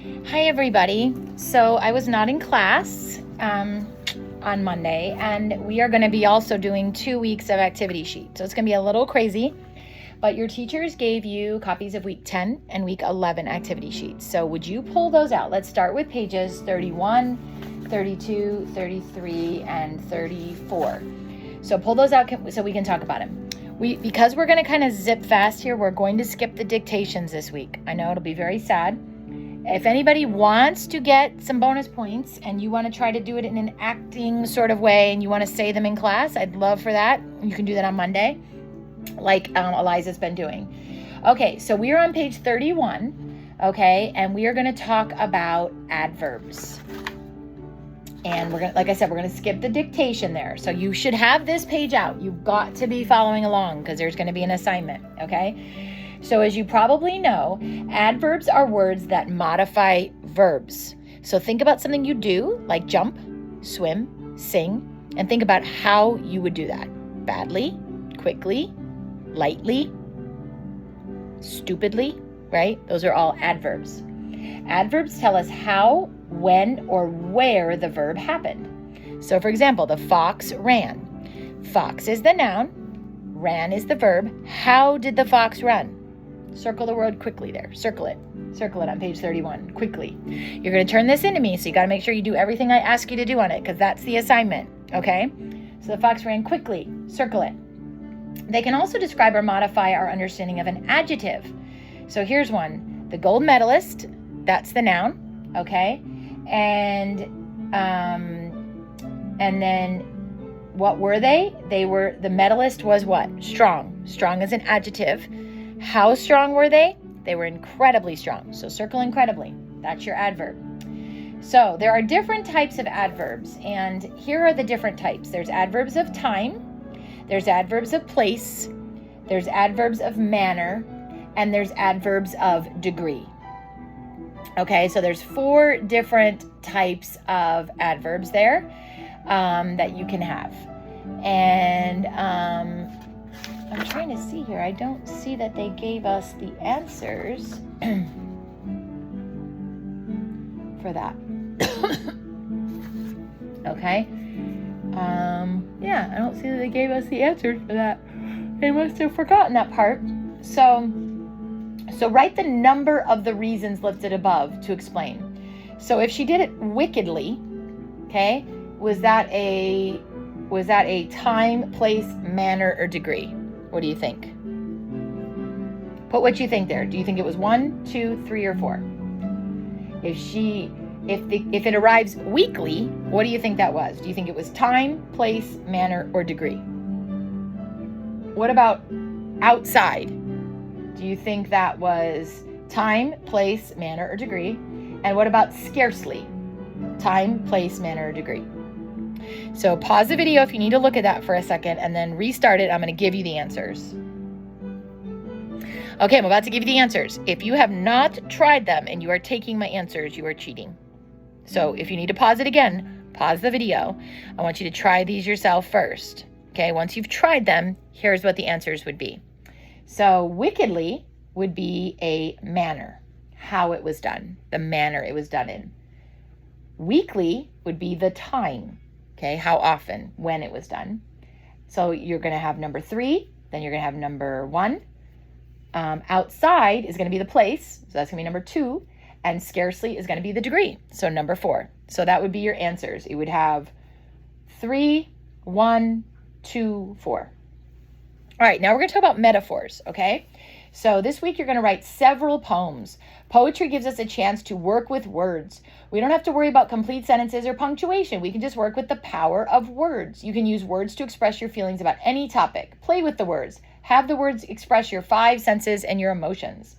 Hi, everybody. So I was not in class on Monday, and we are going to be also doing 2 weeks of activity sheet. So it's going to be a little crazy, but your teachers gave you copies of week 10 and week 11 activity sheets. So would you pull those out? Let's start with pages 31, 32, 33, and 34. So pull those out so we can talk about them. Because we're going to kind of zip fast here, we're going to skip the dictations this week. I know it'll be very sad. If anybody wants to get some bonus points and you want to try to do it in an acting sort of way and you want to say them in class, I'd love for that. You can do that on Monday, like Eliza's been doing. Okay, so we are on page 31, okay, and we are going to talk about adverbs. And we're going to, like I said, we're going to skip the dictation there. So you should have this page out. You've got to be following along because there's going to be an assignment, okay? So as you probably know, adverbs are words that modify verbs. So think about something you do, like jump, swim, sing, and think about how you would do that. Badly, quickly, lightly, stupidly, right? Those are all adverbs. Adverbs tell us how, when, or where the verb happened. So for example, the fox ran. Fox is the noun, ran is the verb. How did the fox run? Circle the word quickly there. Circle it. Circle it on page 31. Quickly. You're going to turn this into me, so you got to make sure you do everything I ask you to do on it, because that's the assignment, okay? So the fox ran quickly. Circle it. They can also describe or modify our understanding of an adjective. So here's one. The gold medalist, that's the noun, okay? And then what were they? The medalist was what? Strong. Strong is an adjective. How strong were they? They were incredibly strong. So circle incredibly. That's your adverb. So there are different types of adverbs, and here are the different types. There's adverbs of time, there's adverbs of place, there's adverbs of manner, and there's adverbs of degree. Okay, so there's 4 different types of adverbs there that you can have. And I'm trying to see here. I don't see that they gave us the answers for that. Okay. Yeah, I don't see that they gave us the answers for that. They must have forgotten that part. So write the number of the reasons listed above to explain. So if she did it wickedly, okay, was that a time, place, manner, or degree? What do you think? Put what you think there. Do you think it was 1, 2, 3, or 4? If it arrives weekly, what do you think that was? Do you think it was time, place, manner, or degree? What about outside? Do you think that was time, place, manner, or degree? And what about scarcely? Time, place, manner, or degree? So pause the video if you need to look at that for a second, and then restart it. I'm going to give you the answers. Okay, I'm about to give you the answers. If you have not tried them and you are taking my answers, you are cheating. So if you need to pause it again, pause the video. I want you to try these yourself first. Okay, once you've tried them, here's what the answers would be. So wickedly would be a manner, how it was done, the manner it was done in. Weekly would be the time. Okay, how often, when it was done. So you're going to have number 3, then you're going to have number 1. Outside is going to be the place, so that's going to be number 2. And scarcely is going to be the degree, so number 4. So that would be your answers. It would have 3, 1, 2, 4. All right, now we're going to talk about metaphors, okay? So this week you're going to write several poems. Poetry gives us a chance to work with words. We don't have to worry about complete sentences or punctuation. We can just work with the power of words. You can use words to express your feelings about any topic. Play with the words. Have the words express your 5 senses and your emotions.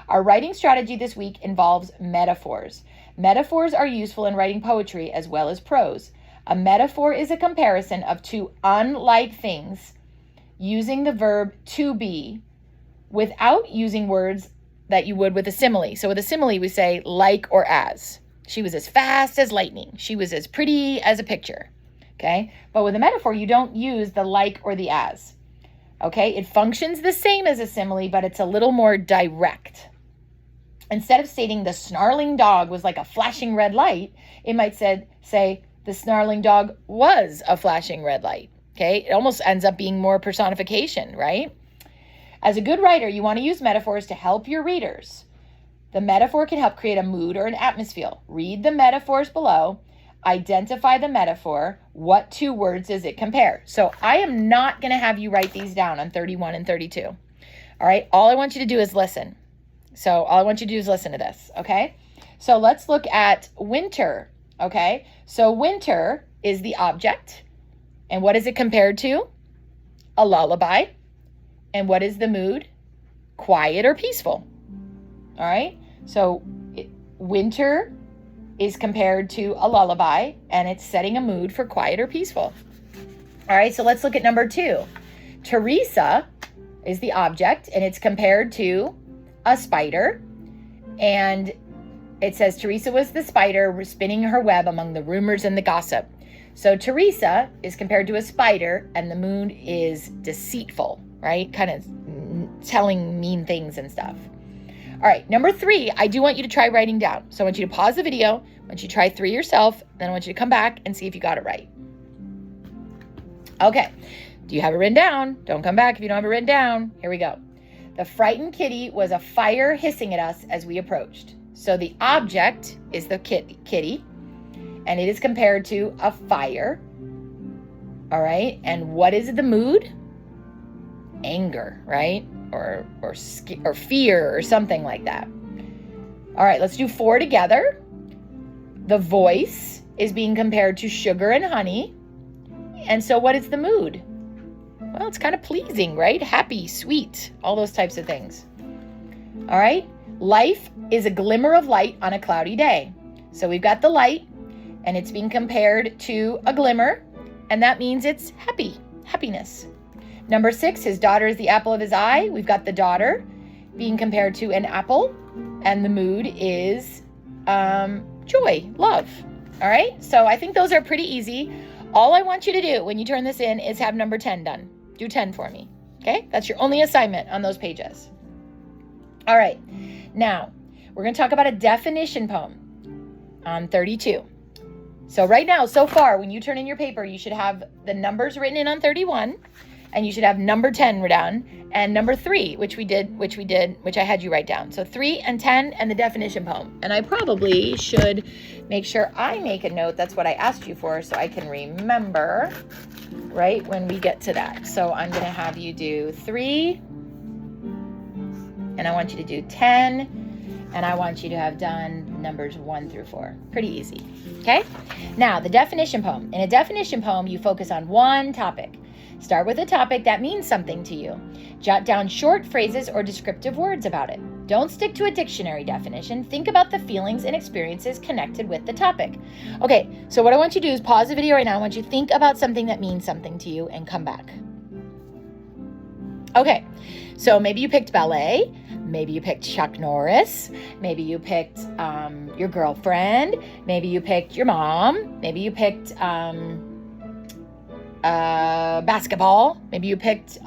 Our writing strategy this week involves metaphors. Metaphors are useful in writing poetry as well as prose. A metaphor is a comparison of 2 unlike things using the verb to be without using words that you would with a simile. So with a simile, we say like or as. She was as fast as lightning. She was as pretty as a picture. Okay? But with a metaphor, you don't use the like or the as. Okay? It functions the same as a simile, but it's a little more direct. instead of stating the snarling dog was like a flashing red light, it might say the snarling dog was a flashing red light. Okay, it almost ends up being more personification, right? As a good writer, you want to use metaphors to help your readers. The metaphor can help create a mood or an atmosphere. Read the metaphors below. Identify the metaphor. What two words does it compare? So I am not going to have you write these down on 31 and 32. All right, all I want you to do is listen. So all I want you to do is listen to this, okay? So let's look at winter, okay? So winter is the object. And what is it compared to? A lullaby. And what is the mood? Quiet or peaceful. All right? So winter is compared to a lullaby, and it's setting a mood for quiet or peaceful. All right, so let's look at number 2. Teresa is the object, and it's compared to a spider. And it says Teresa was the spider spinning her web among the rumors and the gossip. So Teresa is compared to a spider, and the mood is deceitful, right? Kind of telling mean things and stuff. All right, number 3, I do want you to try writing down. So I want you to pause the video. I want you to try 3 yourself. Then I want you to come back and see if you got it right. Okay, do you have it written down? Don't come back if you don't have it written down. Here we go. The frightened kitty was a fire hissing at us as we approached. So the object is the kitty, and it is compared to a fire. All right, and what is the mood? Anger, right? Or fear or something like that. All right, let's do 4 together. The voice is being compared to sugar and honey. And so what is the mood? Well, it's kind of pleasing, right? Happy, sweet, all those types of things. All right, life is a glimmer of light on a cloudy day. So we've got the light, and it's being compared to a glimmer, and that means it's happiness. Number 6, his daughter is the apple of his eye. We've got the daughter being compared to an apple, and the mood is joy, love. All right, so I think those are pretty easy. All I want you to do when you turn this in is have number 10 done. Do 10 for me, okay? That's your only assignment on those pages. All right, now we're going to talk about a definition poem on 32. So right now, so far, when you turn in your paper, you should have the numbers written in on 31, and you should have number 10 down, and number 3, which I had you write down. So 3 and 10 and the definition poem. And I probably should make sure I make a note. That's what I asked you for, so I can remember right when we get to that. So I'm going to have you do 3, and I want you to do 10, and I want you to have done numbers 1 through 4. Pretty easy, okay? Now, the definition poem. In a definition poem, you focus on one topic. Start with a topic that means something to you. Jot down short phrases or descriptive words about it. Don't stick to a dictionary definition. Think about the feelings and experiences connected with the topic. Okay, so what I want you to do is pause the video right now. I want you to think about something that means something to you and come back. Okay, so maybe you picked ballet. Maybe you picked Chuck Norris. Maybe you picked your girlfriend. Maybe you picked your mom. Maybe you picked basketball. Maybe you picked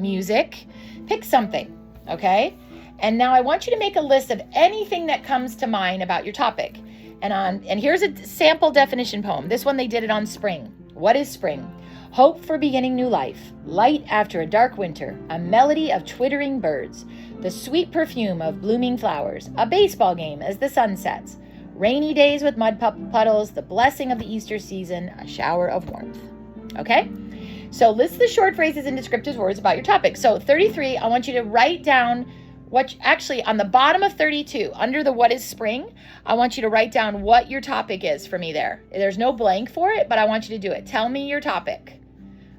music. Pick something, okay? And now I want you to make a list of anything that comes to mind about your topic. And here's a sample definition poem. This one they did it on spring. What is spring? Hope for beginning new life. Light after a dark winter. A melody of twittering birds. The sweet perfume of blooming flowers. A baseball game as the sun sets. Rainy days with mud puddles. The blessing of the Easter season. A shower of warmth. Okay? So list the short phrases and descriptive words about your topic. So 33, I want you to write down actually on the bottom of 32, under the what is spring, I want you to write down what your topic is for me there. There's no blank for it, but I want you to do it. Tell me your topic.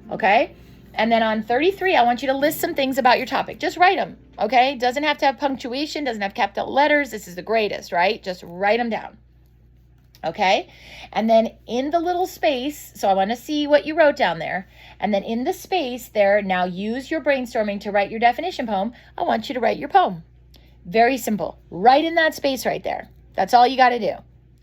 Okay? And then on 33, I want you to list some things about your topic. Just write them. Okay? Doesn't have to have punctuation, doesn't have capital letters. This is the greatest, right? Just write them down. Okay? And then in the little space, so I want to see what you wrote down there. And then in the space there, now use your brainstorming to write your definition poem. I want you to write your poem. Very simple. Right in that space right there. That's all you got to do.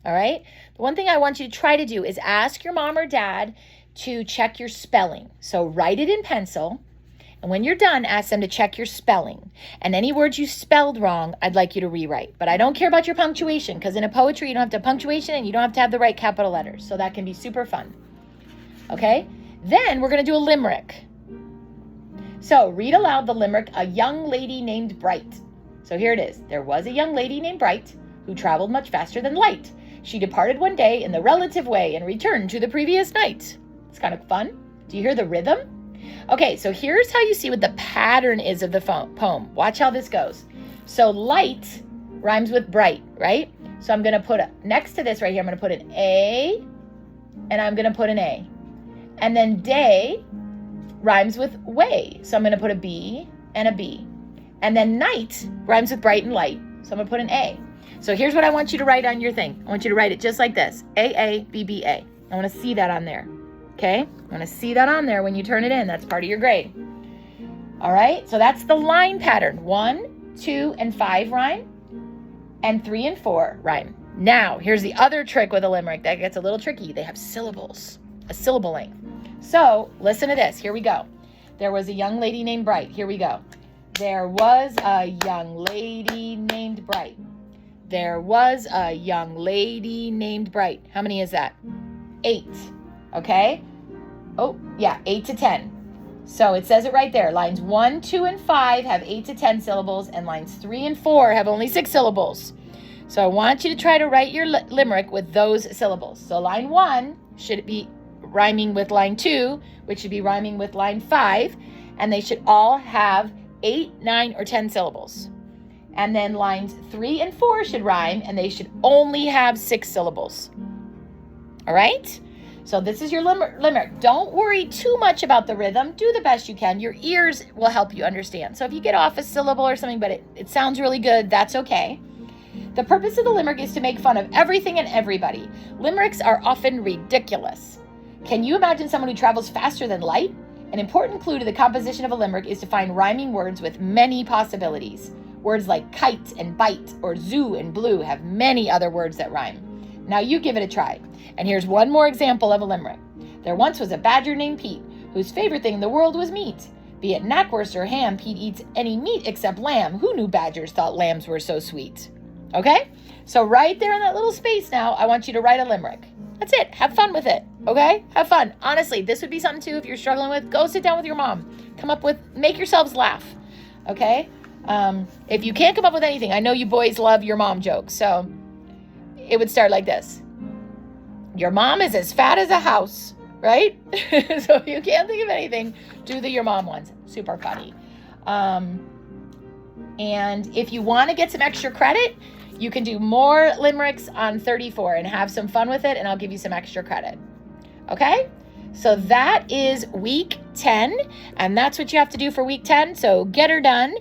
All right? The one thing I want you to try to do is ask your mom or dad to check your spelling. So write it in pencil. And And when you're done, ask them to check your spelling. And any words you spelled wrong, I'd like you to rewrite. But I don't care about your punctuation, because in a poetry, you don't have to have punctuation and you don't have to have the right capital letters. So that can be super fun. Okay? Then we're going to do a limerick. So read aloud the limerick, A Young Lady Named Bright. So here it is. There was a young lady named Bright who traveled much faster than light. She departed one day in the relative way and returned to the previous night. It's kind of fun. Do you hear the rhythm? Okay, so here's how you see what the pattern is of the poem. Watch how this goes. So light rhymes with bright, right? So I'm going to put next to this right here, I'm going to put an A, and I'm going to put an A. And then day rhymes with way. So I'm going to put a B and a B. And then night rhymes with bright and light. So I'm going to put an A. So here's what I want you to write on your thing. I want you to write it just like this. A-A-B-B-A. I want to see that on there. Okay? I want to see that on there when you turn it in. That's part of your grade. All right? So that's the line pattern. 1, 2, and 5 rhyme. And 3 and 4 rhyme. Now, here's the other trick with a limerick that gets a little tricky. They have syllables. A syllable length. So, listen to this. Here we go. There was a young lady named Bright. Here we go. There was a young lady named Bright. There was a young lady named Bright. How many is that? 8. Okay? Oh, yeah, 8 to 10. So it says it right there. Lines 1, 2, and 5 have 8 to 10 syllables, and lines 3 and 4 have only 6 syllables. So I want you to try to write your limerick with those syllables. So line 1 should be rhyming with line 2, which should be rhyming with line 5, and they should all have 8, 9, or 10 syllables. And then lines 3 and 4 should rhyme, and they should only have 6 syllables. All right? So this is your limerick. Don't worry too much about the rhythm. Do the best you can. Your ears will help you understand. So if you get off a syllable or something, but it sounds really good, that's okay. The purpose of the limerick is to make fun of everything and everybody. Limericks are often ridiculous. Can you imagine someone who travels faster than light? An important clue to the composition of a limerick is to find rhyming words with many possibilities. Words like kite and bite or zoo and blue have many other words that rhyme. Now you give it a try. And here's one more example of a limerick. There once was a badger named Pete, whose favorite thing in the world was meat. Be it knackwurst or ham, Pete eats any meat except lamb. Who knew badgers thought lambs were so sweet? Okay? So right there in that little space now, I want you to write a limerick. That's it. Have fun with it. Okay? Have fun. Honestly, this would be something too if you're struggling with. Go sit down with your mom. Make yourselves laugh. Okay? If you can't come up with anything, I know you boys love your mom jokes. So it would start like this. Your mom is as fat as a house, right? So if you can't think of anything, do your mom ones. Super funny. And if you want to get some extra credit, you can do more limericks on 34 and have some fun with it, and I'll give you some extra credit. Okay? So that is week 10, and that's what you have to do for week 10. So get her done.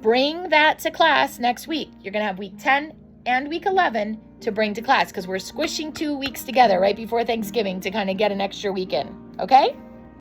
Bring that to class next week. You're going to have week 10 and week 11 to bring to class because we're squishing 2 weeks together right before Thanksgiving to kind of get an extra week in. Okay?